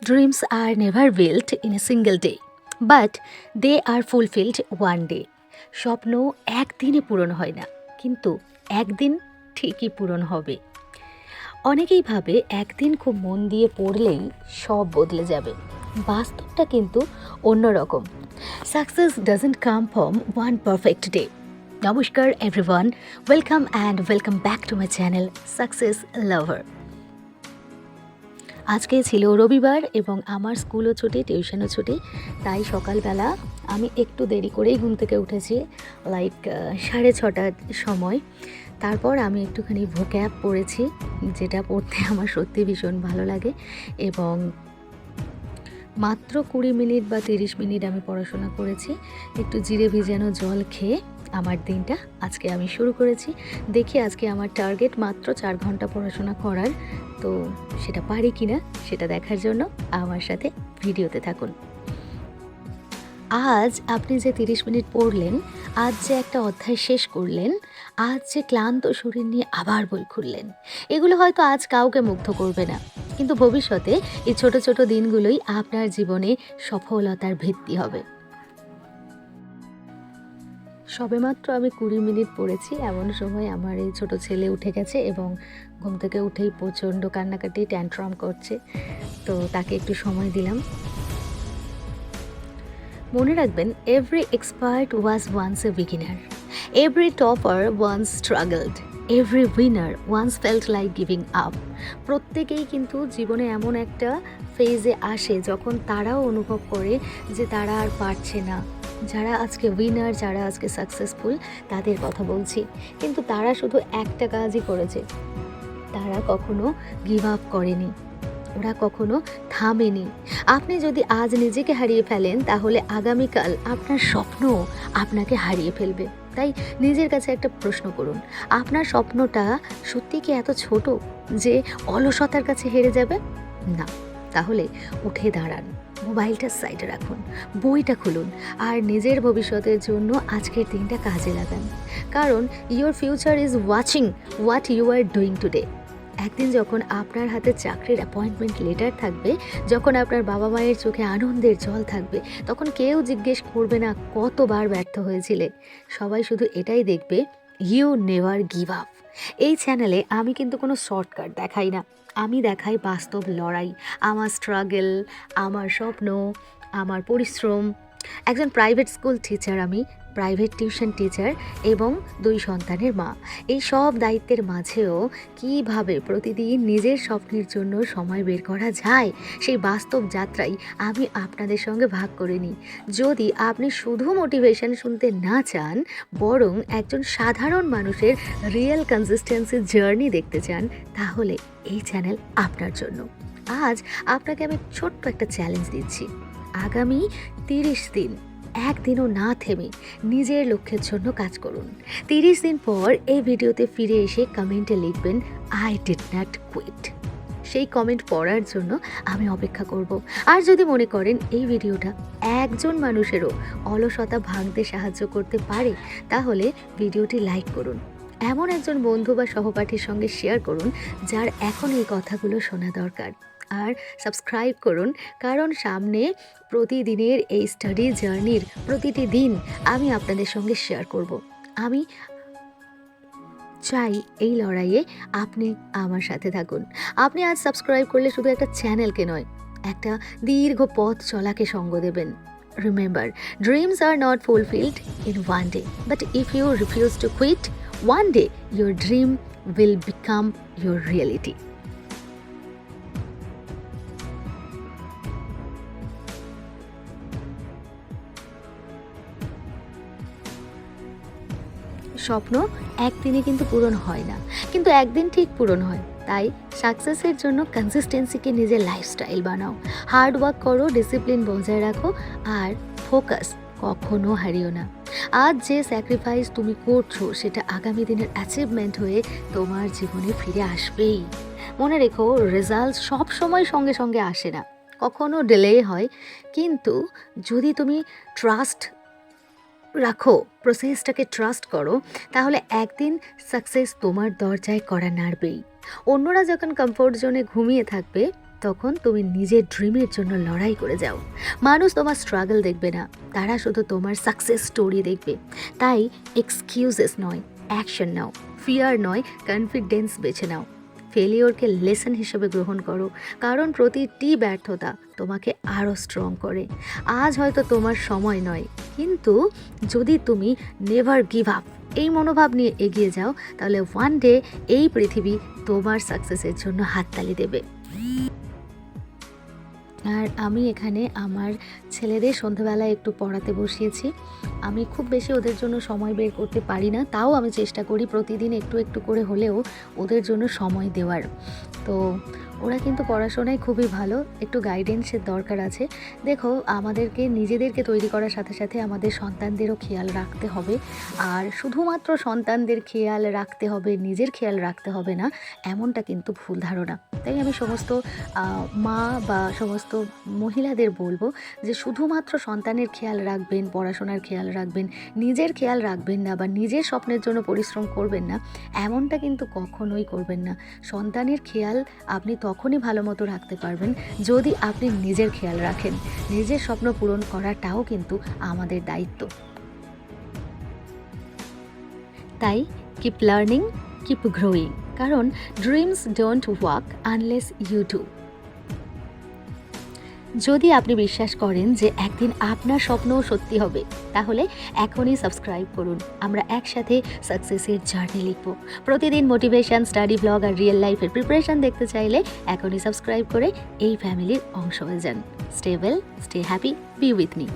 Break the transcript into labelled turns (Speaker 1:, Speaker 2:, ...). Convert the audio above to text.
Speaker 1: Dreams are never built in a single day, but they are fulfilled one day. স্বপ্ন একদিনে পূরণ হয় না, কিন্তু একদিন ঠিকই পূরণ হবে। অনেকেই ভাবে একদিন খুব মন দিয়ে পড়লেই সব বদলে যাবে। বাস্তবটা কিন্তু অন্যরকম। Success doesn't come from one perfect day. নমস্কার everyone, welcome back to my channel success lover. আজকে ছিল রবিবার এবং আমার স্কুলও ছুটি, টিউশনও ছুটি, তাই সকালবেলা আমি একটু দেরি করেই ঘুম থেকে উঠেছি, লাইক 6:30টার সময়। তারপর আমি একটুখানি ভোক্যাব পড়েছি, যেটা পড়তে আমার সত্যি ভীষণ ভালো লাগে, এবং মাত্র 20 মিনিট বা 30 মিনিট আমি পড়াশোনা করেছি। একটু জিরে ভিজানো জল খেয়ে আমার দিনটা আজকে আমি শুরু করেছি। দেখি আজকে আমার টার্গেট মাত্র 4 ঘন্টা পড়াশোনা করার, তো সেটা পারি কিনা সেটা দেখার জন্য আমার সাথে ভিডিওতে থাকুন। আজ আপনি যে 30 মিনিট পড়লেন, আজ যে একটা অধ্যায় শেষ করলেন, আজ যে ক্লান্ত শরীর নিয়ে আবার বই খুললেন, এগুলো হয়তো আজ কাউকে মুগ্ধ করবে না, কিন্তু ভবিষ্যতে এই ছোট ছোট দিনগুলোই আপনার জীবনে সফলতার ভিত্তি হবে। সবেমাত্র আমি 20 মিনিট পড়েছি, এমন সময় আমার এই ছোট ছেলে উঠে গেছে এবং ঘুম থেকে উঠেই প্রচণ্ড কান্নাকাটি, ট্যান্ট্রাম করছে, তো তাকে একটু সময় দিলাম। মনে রাখবেন, every expert was once a beginner, every topper once struggled, every winner once felt like giving up. প্রত্যেকেই কিন্তু জীবনে এমন একটা ফেজে আসে যখন তারাও অনুভব করে যে তারা আর পারছে না। যারা আজকে উইনার, যারা আজকে সাকসেসফুল, তাদের কথা বলছি, কিন্তু তারা শুধু একটা কাজই করেছে, তারা কখনো গিভ আপ করেনি, ওরা কখনো থামেনি। আপনি যদি আজ নিজেকে হারিয়ে ফেলেন, তাহলে আগামীকাল আপনার স্বপ্ন আপনাকে হারিয়ে ফেলবে। তাই নিজের কাছে একটা প্রশ্ন করুন, আপনার স্বপ্নটা সত্যি কি এত ছোট যে অলসতার কাছে হেরে যাবে? না, তাহলে উঠে দাঁড়ান, মোবাইলটা সাইডে রাখুন, বইটা খুলুন, আর নিজের ভবিষ্যতের জন্য আজকের দিনটা কাজে লাগান। কারণ your future is watching what you are doing today. একদিন যখন আপনার হাতে চাকরির অ্যাপয়েন্টমেন্ট লেটার থাকবে, যখন আপনার বাবা মায়ের চোখে আনন্দের জল থাকবে, তখন কেউ জিজ্ঞেস করবে না কতবার ব্যর্থ হয়েছিলে। সবাই শুধু এটাই দেখবে, ইউ নেভার গিভ আপ। এই চ্যানেলে আমি কিন্তু কোনো শর্টকাট দেখাই না, আমি দেখাই বাস্তব লড়াই, আমার স্ট্রাগল, আমার স্বপ্ন, আমার পরিশ্রম। একজন প্রাইভেট স্কুল টিচার আমি, প্রাইভেট টিউশন টিচার এবং 2 সন্তানের মা। এই সব দায়িত্বের মাঝেও কিভাবে প্রতিদিন নিজের স্বপ্নের জন্য সময় বের করা যায়, সেই বাস্তব যাত্রাই আমি আপনাদের সঙ্গে ভাগ করে নিই। যদি আপনি শুধু মোটিভেশন শুনতে না চান, বরং একজন সাধারণ মানুষের রিয়েল কনসিস্টেন্সি জার্নি দেখতে চান, তাহলে এই চ্যানেল আপনার জন্য। আজ আপনাকে আমি ছোট্ট একটা চ্যালেঞ্জ দিচ্ছি। আগামী 30 দিন একদিনও না থেমে নিজের লক্ষ্যের জন্য কাজ করুন। 30 দিন পর এই ভিডিওতে ফিরে এসে কমেন্টে লিখবেন, আই ডিড নট কুইট। সেই কমেন্ট পড়ার জন্য আমি অপেক্ষা করব। আর যদি মনে করেন এই ভিডিওটা একজন মানুষেরও অলসতা ভাঙতে সাহায্য করতে পারে, তাহলে ভিডিওটি লাইক করুন, এমন একজন বন্ধু বা সহপাঠীর সঙ্গে শেয়ার করুন যার এখন এই কথাগুলো শোনা দরকার। আর সাবস্ক্রাইব করুন, কারণ সামনে প্রতিদিনের এই স্টাডি জার্নির প্রতিটি দিন আমি আপনাদের সঙ্গে শেয়ার করব। আমি চাই এই লড়াইয়ে আপনি আমার সাথে থাকুন। আপনি আজ সাবস্ক্রাইব করলে শুধু একটা চ্যানেলকে নয়, একটা দীর্ঘ পথ চলাকে সঙ্গ দেবেন। Remember, dreams are not fulfilled in one day, but if you refuse to quit, one day your dream will become your reality. স্বপ্ন একদিনে কিন্তু পূরণ হয় না, কিন্তু একদিন ঠিক পূরণ হয়। তাই সাকসেসের জন্য কনসিস্টেন্সিকে নিজের লাইফস্টাইল বানাও, হার্ড ওয়ার্ক করো, ডিসিপ্লিন বজায় রাখো, আর ফোকাস কখনো হারিও না। আজ যে স্যাক্রিফাইস তুমি করছো, সেটা আগামী দিনের অ্যাচিভমেন্ট হয়ে তোমার জীবনে ফিরে আসবেই। মনে রেখো, রেজাল্ট সব সময় সঙ্গে সঙ্গে আসে না, কখনো ডিলে হয়, কিন্তু যদি তুমি ট্রাস্ট রাখো, প্রসেসটাকে ট্রাস্ট করো, তাহলে একদিন সাকসেস তোমার দরজায় কড়া নাড়বেই। অন্যরা যখন কমফোর্ট জোনে ঘুমিয়ে থাকবে, তখন তুমি নিজের ড্রিমের জন্য লড়াই করে যাও। মানুষ তোমার স্ট্রাগল দেখবে না, তারা শুধু তোমার সাকসেস স্টোরি দেখবে। তাই এক্সকিউজেস নয়, অ্যাকশন নাও। ফিয়ার নয়, কনফিডেন্স বেছে নাও। ফেলিওরকে লেসন হিসেবে গ্রহণ করো, কারণ প্রতিটি ব্যর্থতা তোমাকে আরও স্ট্রং করে। আজ হয়তো তোমার সময় নয়, কিন্তু যদি তুমি নেভার গিভ আপ এই মনোভাব নিয়ে এগিয়ে যাও, তাহলে ওয়ান ডে এই পৃথিবী তোমার সাকসেসের জন্য হাততালি দেবে। আর আমি এখানে আমার ছেলেদের সন্ধ্যাবেলায় একটু পড়াতে বসিয়েছি। আমি খুব বেশি ওদের জন্য সময় বের করতে পারি না, তাও আমি চেষ্টা করি প্রতিদিন একটু একটু করে হলেও ওদের জন্য সময় দেওয়ার। তো ওরা কিন্তু পড়াশোনায় খুবই ভালো, একটু গাইডেন্সের দরকার আছে। দেখো, আমাদেরকে নিজেদেরকে তৈরি করার সাথে সাথে আমাদের সন্তানদেরও খেয়াল রাখতে হবে। আর শুধুমাত্র সন্তানদের খেয়াল রাখতে হবে, নিজের খেয়াল রাখতে হবে না, এমনটা কিন্তু ভুল ধারণা। তাই আমি সমস্ত মা বা সমস্ত মহিলাদের বলবো যে শুধুমাত্র সন্তানের খেয়াল রাখবেন, পড়াশোনার খেয়াল রাখবেন, নিজের খেয়াল রাখবেন না বা নিজের স্বপ্নের জন্য পরিশ্রম করবেন না, এমনটা কিন্তু কখনোই করবেন না। সন্তানের খেয়াল আপনি তখনই ভালো মতো রাখতে পারবেন যদি আপনি নিজের খেয়াল রাখেন। নিজের স্বপ্ন পূরণ করাটাও কিন্তু আমাদের দায়িত্ব। তাই কিপ লার্নিং, কিপ গ্রোয়িং, কারণ dreams don't walk unless you do. যদি আপনি বিশ্বাস করেন যে একদিন আপনার স্বপ্নও সত্যি হবে, তাহলে এখনই সাবস্ক্রাইব করুন। আমরা একসাথে সাকসেসের জার্নি লিখব। প্রতিদিন মোটিভেশন, স্টাডি ব্লগ আর রিয়েল লাইফের প্রিপারেশন দেখতে চাইলে এখনই সাবস্ক্রাইব করে এই ফ্যামিলির অংশ হয়ে যান। Stay well, stay happy, B with me.